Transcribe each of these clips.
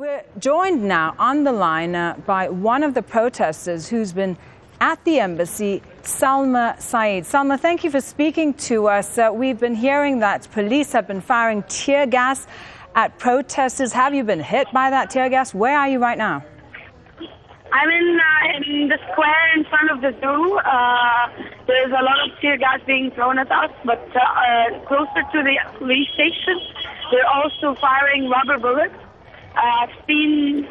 We're joined now on the line by one of the protesters who's been at the embassy, Salma Said. Salma, thank you for speaking to us. We've been hearing that police have been firing tear gas at protesters. Have you been hit by that tear gas? Where are you right now? I'm in the square in front of the zoo. There's a lot of tear gas being thrown at us, but closer to the police station, they're also firing rubber bullets. I've seen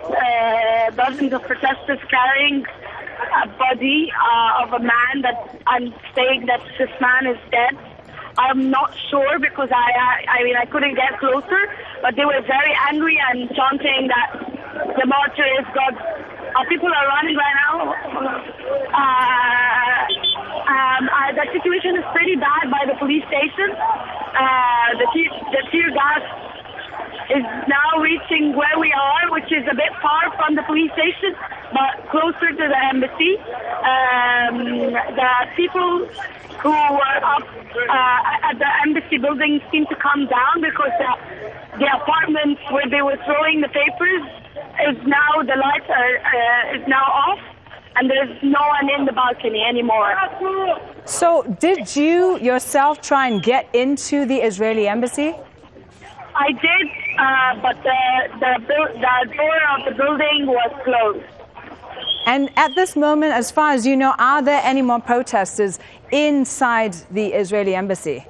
dozens of protesters carrying a body of a man that I'm saying that this man is dead. I'm not sure because I couldn't get closer, but they were very angry and chanting that the martyr is God. People are running right now. The situation is pretty bad by the police station. The tear gas is now reaching where we are, which is a bit far from the police station, but closer to the embassy. The people who were up at the embassy building seem to come down because the apartments where they were throwing the papers is now, the lights is now off, and there's no one in the balcony anymore. So did you yourself try and get into the Israeli embassy? I did, but the door of the building was closed. And at this moment, as far as you know, are there any more protesters inside the Israeli embassy?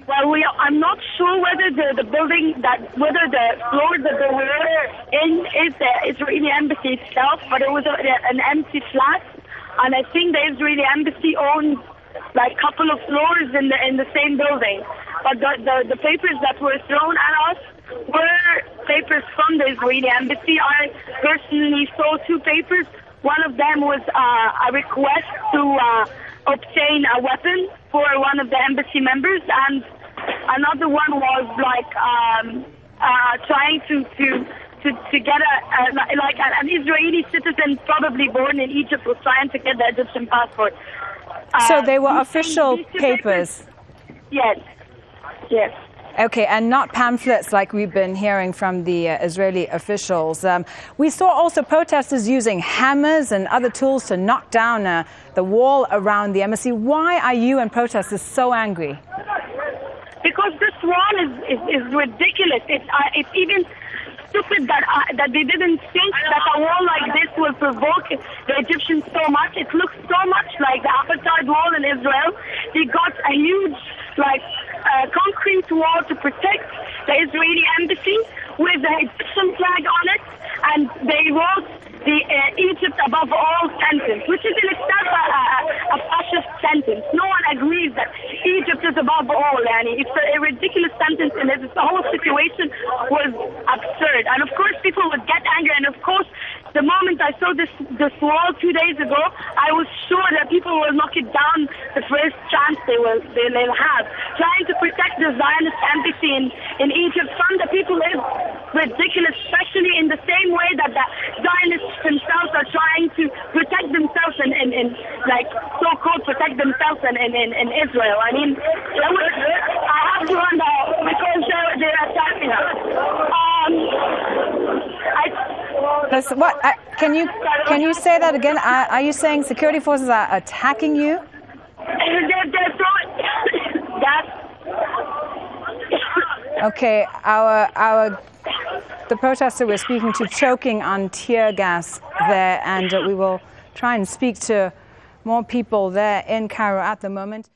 Well, I'm not sure whether the building whether the floor that they were in is the Israeli embassy itself, but it was an empty flat, and I think the Israeli embassy owns like a couple of floors in the same building. But the papers that were thrown at us were papers from the Israeli embassy. I personally saw two papers. One of them was a request to obtain a weapon for one of the embassy members, and another one was like trying to get an Israeli citizen, probably born in Egypt, was trying to get the Egyptian passport. So they were official papers? Yes. Yes. Okay, and not pamphlets like we've been hearing from the Israeli officials. We saw also protesters using hammers and other tools to knock down the wall around the embassy. Why are you and protesters so angry? Because this wall is ridiculous. It's even stupid that they didn't think that a wall like this will provoke the Egyptians so much. It looks so much like the apartheid wall in Israel. They got a huge concrete wall to protect the Israeli embassy with the Egyptian flag on it, and they wrote the Egypt above all sentence, which is in itself a fascist sentence. No one agrees that Egypt is above all, Annie. It's a ridiculous sentence, and the whole situation was absurd. And of course, people would get angry, and of course, the moment I saw this wall 2 days ago, I was sure that people will knock it down the first chance they'll have. Trying to protect the Zionist embassy in Egypt from the people is ridiculous, especially in the same way that the Zionists themselves are trying to protect themselves and like so-called protect themselves in Israel. I mean, I have to run out because they're attacking us. What? Can you say that again? Are you saying security forces are attacking you? They're throwing gas. Okay, the protester we're speaking to choking on tear gas there, and we will try and speak to more people there in Cairo at the moment.